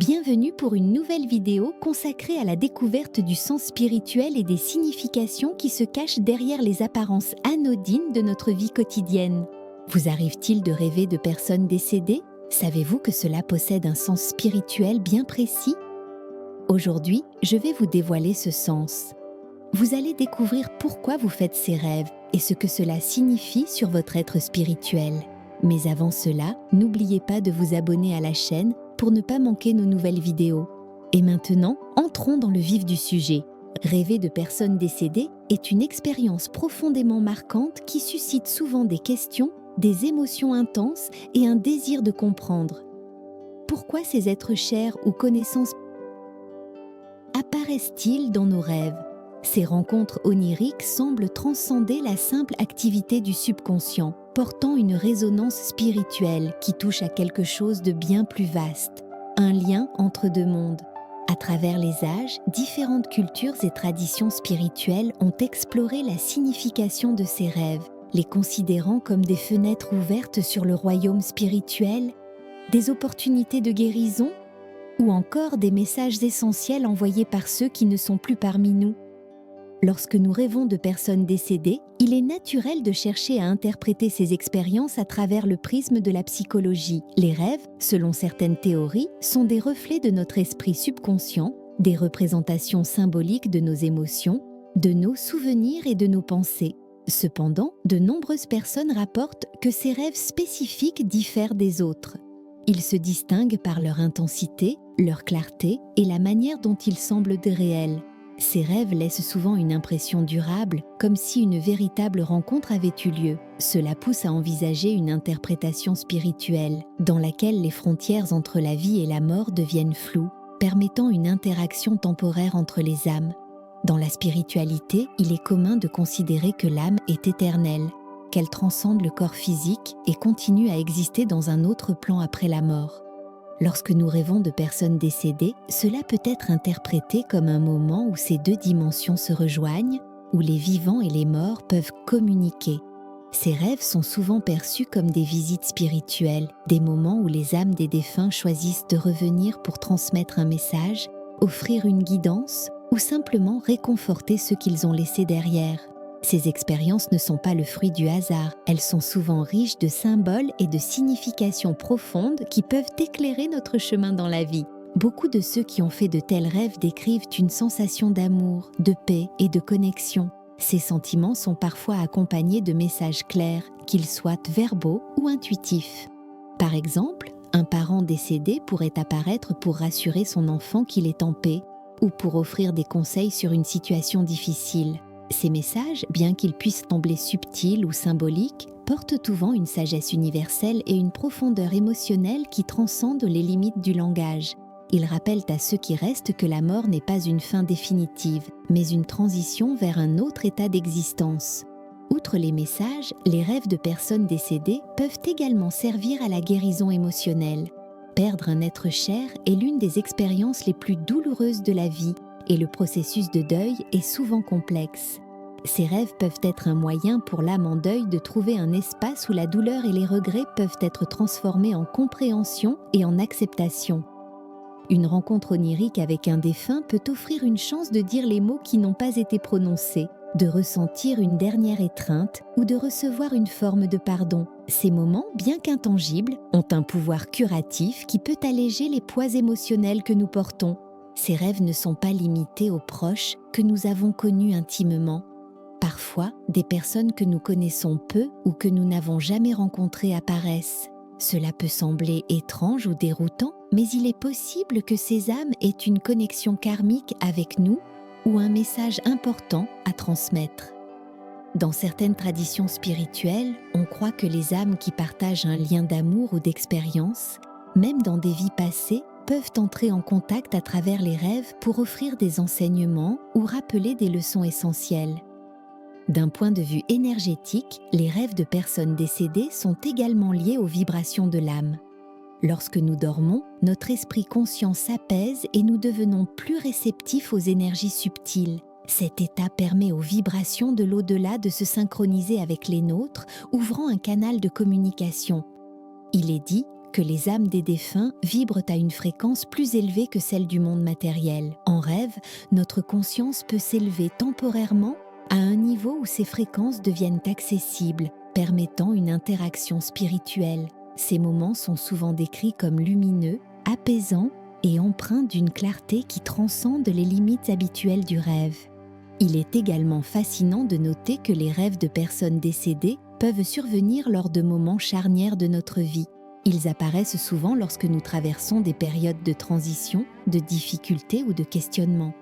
Bienvenue pour une nouvelle vidéo consacrée à la découverte du sens spirituel et des significations qui se cachent derrière les apparences anodines de notre vie quotidienne. Vous arrive-t-il de rêver de personnes décédées? Savez-vous que cela possède un sens spirituel bien précis? Aujourd'hui, je vais vous dévoiler ce sens. Vous allez découvrir pourquoi vous faites ces rêves et ce que cela signifie sur votre être spirituel. Mais avant cela, n'oubliez pas de vous abonner à la chaîne pour ne pas manquer nos nouvelles vidéos. Et maintenant, entrons dans le vif du sujet. Rêver de personnes décédées est une expérience profondément marquante qui suscite souvent des questions, des émotions intenses et un désir de comprendre. Pourquoi ces êtres chers ou connaissances apparaissent-ils dans nos rêves? Ces rencontres oniriques semblent transcender la simple activité du subconscient, portant une résonance spirituelle qui touche à quelque chose de bien plus vaste, un lien entre deux mondes. À travers les âges, différentes cultures et traditions spirituelles ont exploré la signification de ces rêves, les considérant comme des fenêtres ouvertes sur le royaume spirituel, des opportunités de guérison, ou encore des messages essentiels envoyés par ceux qui ne sont plus parmi nous. Lorsque nous rêvons de personnes décédées, il est naturel de chercher à interpréter ces expériences à travers le prisme de la psychologie. Les rêves, selon certaines théories, sont des reflets de notre esprit subconscient, des représentations symboliques de nos émotions, de nos souvenirs et de nos pensées. Cependant, de nombreuses personnes rapportent que ces rêves spécifiques diffèrent des autres. Ils se distinguent par leur intensité, leur clarté et la manière dont ils semblent réels. Ces rêves laissent souvent une impression durable, comme si une véritable rencontre avait eu lieu. Cela pousse à envisager une interprétation spirituelle, dans laquelle les frontières entre la vie et la mort deviennent floues, permettant une interaction temporaire entre les âmes. Dans la spiritualité, il est commun de considérer que l'âme est éternelle, qu'elle transcende le corps physique et continue à exister dans un autre plan après la mort. Lorsque nous rêvons de personnes décédées, cela peut être interprété comme un moment où ces deux dimensions se rejoignent, où les vivants et les morts peuvent communiquer. Ces rêves sont souvent perçus comme des visites spirituelles, des moments où les âmes des défunts choisissent de revenir pour transmettre un message, offrir une guidance ou simplement réconforter ceux qu'ils ont laissés derrière. Ces expériences ne sont pas le fruit du hasard, elles sont souvent riches de symboles et de significations profondes qui peuvent éclairer notre chemin dans la vie. Beaucoup de ceux qui ont fait de tels rêves décrivent une sensation d'amour, de paix et de connexion. Ces sentiments sont parfois accompagnés de messages clairs, qu'ils soient verbaux ou intuitifs. Par exemple, un parent décédé pourrait apparaître pour rassurer son enfant qu'il est en paix ou pour offrir des conseils sur une situation difficile. Ces messages, bien qu'ils puissent sembler subtils ou symboliques, portent souvent une sagesse universelle et une profondeur émotionnelle qui transcendent les limites du langage. Ils rappellent à ceux qui restent que la mort n'est pas une fin définitive, mais une transition vers un autre état d'existence. Outre les messages, les rêves de personnes décédées peuvent également servir à la guérison émotionnelle. Perdre un être cher est l'une des expériences les plus douloureuses de la vie, et le processus de deuil est souvent complexe. Ces rêves peuvent être un moyen pour l'âme en deuil de trouver un espace où la douleur et les regrets peuvent être transformés en compréhension et en acceptation. Une rencontre onirique avec un défunt peut offrir une chance de dire les mots qui n'ont pas été prononcés, de ressentir une dernière étreinte ou de recevoir une forme de pardon. Ces moments, bien qu'intangibles, ont un pouvoir curatif qui peut alléger les poids émotionnels que nous portons. Ces rêves ne sont pas limités aux proches que nous avons connus intimement. Parfois, des personnes que nous connaissons peu ou que nous n'avons jamais rencontrées apparaissent. Cela peut sembler étrange ou déroutant, mais il est possible que ces âmes aient une connexion karmique avec nous ou un message important à transmettre. Dans certaines traditions spirituelles, on croit que les âmes qui partagent un lien d'amour ou d'expérience, même dans des vies passées, peuvent entrer en contact à travers les rêves pour offrir des enseignements ou rappeler des leçons essentielles. D'un point de vue énergétique, les rêves de personnes décédées sont également liés aux vibrations de l'âme. Lorsque nous dormons, notre esprit conscient s'apaise et nous devenons plus réceptifs aux énergies subtiles. Cet état permet aux vibrations de l'au-delà de se synchroniser avec les nôtres, ouvrant un canal de communication. Il est dit que les âmes des défunts vibrent à une fréquence plus élevée que celle du monde matériel. En rêve, notre conscience peut s'élever temporairement à un niveau où ces fréquences deviennent accessibles, permettant une interaction spirituelle. Ces moments sont souvent décrits comme lumineux, apaisants et empreints d'une clarté qui transcende les limites habituelles du rêve. Il est également fascinant de noter que les rêves de personnes décédées peuvent survenir lors de moments charnières de notre vie. Ils apparaissent souvent lorsque nous traversons des périodes de transition, de difficultés ou de questionnement.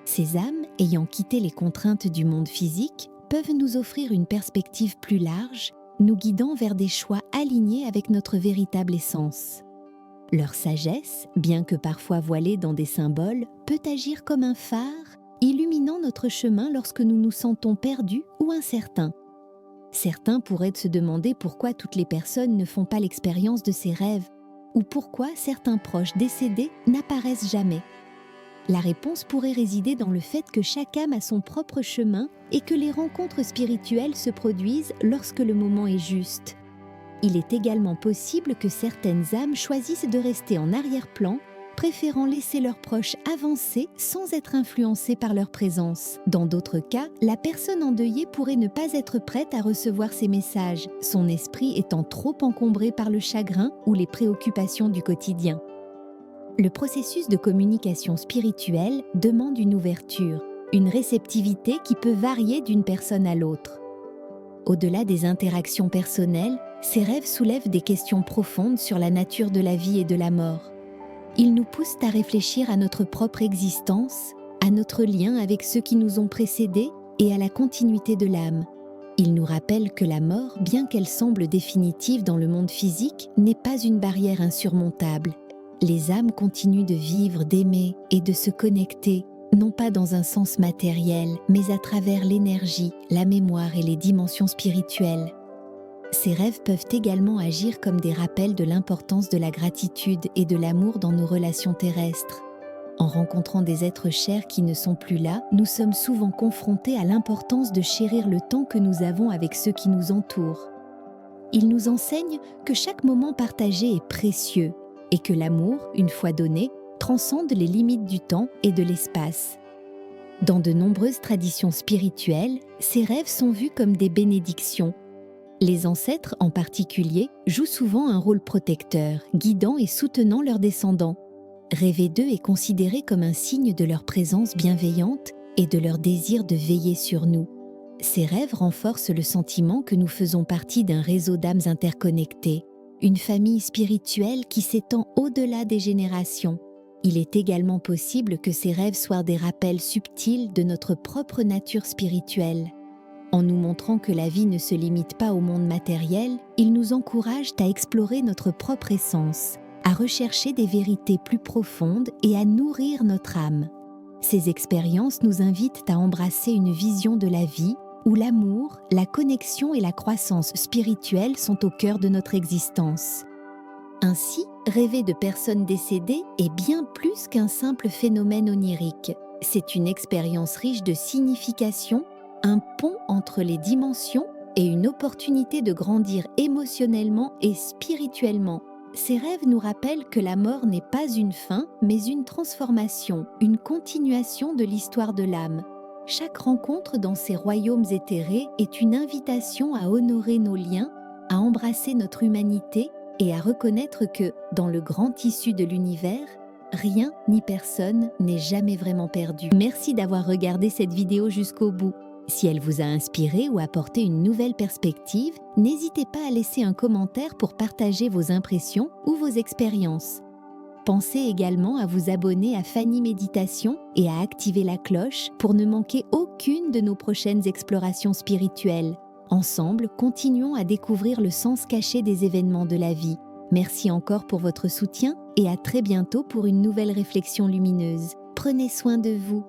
Ces âmes, ayant quitté les contraintes du monde physique, peuvent nous offrir une perspective plus large, nous guidant vers des choix alignés avec notre véritable essence. Leur sagesse, bien que parfois voilée dans des symboles, peut agir comme un phare, illuminant notre chemin lorsque nous nous sentons perdus ou incertains. Certains pourraient se demander pourquoi toutes les personnes ne font pas l'expérience de ces rêves, ou pourquoi certains proches décédés n'apparaissent jamais. La réponse pourrait résider dans le fait que chaque âme a son propre chemin et que les rencontres spirituelles se produisent lorsque le moment est juste. Il est également possible que certaines âmes choisissent de rester en arrière-plan, préférant laisser leurs proches avancer sans être influencés par leur présence. Dans d'autres cas, la personne endeuillée pourrait ne pas être prête à recevoir ces messages, son esprit étant trop encombré par le chagrin ou les préoccupations du quotidien. Le processus de communication spirituelle demande une ouverture, une réceptivité qui peut varier d'une personne à l'autre. Au-delà des interactions personnelles, ces rêves soulèvent des questions profondes sur la nature de la vie et de la mort. Ils nous poussent à réfléchir à notre propre existence, à notre lien avec ceux qui nous ont précédés et à la continuité de l'âme. Ils nous rappellent que la mort, bien qu'elle semble définitive dans le monde physique, n'est pas une barrière insurmontable. Les âmes continuent de vivre, d'aimer et de se connecter, non pas dans un sens matériel, mais à travers l'énergie, la mémoire et les dimensions spirituelles. Ces rêves peuvent également agir comme des rappels de l'importance de la gratitude et de l'amour dans nos relations terrestres. En rencontrant des êtres chers qui ne sont plus là, nous sommes souvent confrontés à l'importance de chérir le temps que nous avons avec ceux qui nous entourent. Ils nous enseignent que chaque moment partagé est précieux et que l'amour, une fois donné, transcende les limites du temps et de l'espace. Dans de nombreuses traditions spirituelles, ces rêves sont vus comme des bénédictions. Les ancêtres, en particulier, jouent souvent un rôle protecteur, guidant et soutenant leurs descendants. Rêver d'eux est considéré comme un signe de leur présence bienveillante et de leur désir de veiller sur nous. Ces rêves renforcent le sentiment que nous faisons partie d'un réseau d'âmes interconnectées, une famille spirituelle qui s'étend au-delà des générations. Il est également possible que ces rêves soient des rappels subtils de notre propre nature spirituelle. En nous montrant que la vie ne se limite pas au monde matériel, ils nous encouragent à explorer notre propre essence, à rechercher des vérités plus profondes et à nourrir notre âme. Ces expériences nous invitent à embrasser une vision de la vie où l'amour, la connexion et la croissance spirituelle sont au cœur de notre existence. Ainsi, rêver de personnes décédées est bien plus qu'un simple phénomène onirique. C'est une expérience riche de signification, un pont entre les dimensions et une opportunité de grandir émotionnellement et spirituellement. Ces rêves nous rappellent que la mort n'est pas une fin, mais une transformation, une continuation de l'histoire de l'âme. Chaque rencontre dans ces royaumes éthérés est une invitation à honorer nos liens, à embrasser notre humanité et à reconnaître que, dans le grand tissu de l'univers, rien ni personne n'est jamais vraiment perdu. Merci d'avoir regardé cette vidéo jusqu'au bout. Si elle vous a inspiré ou apporté une nouvelle perspective, n'hésitez pas à laisser un commentaire pour partager vos impressions ou vos expériences. Pensez également à vous abonner à Fanny Méditation et à activer la cloche pour ne manquer aucune de nos prochaines explorations spirituelles. Ensemble, continuons à découvrir le sens caché des événements de la vie. Merci encore pour votre soutien et à très bientôt pour une nouvelle réflexion lumineuse. Prenez soin de vous.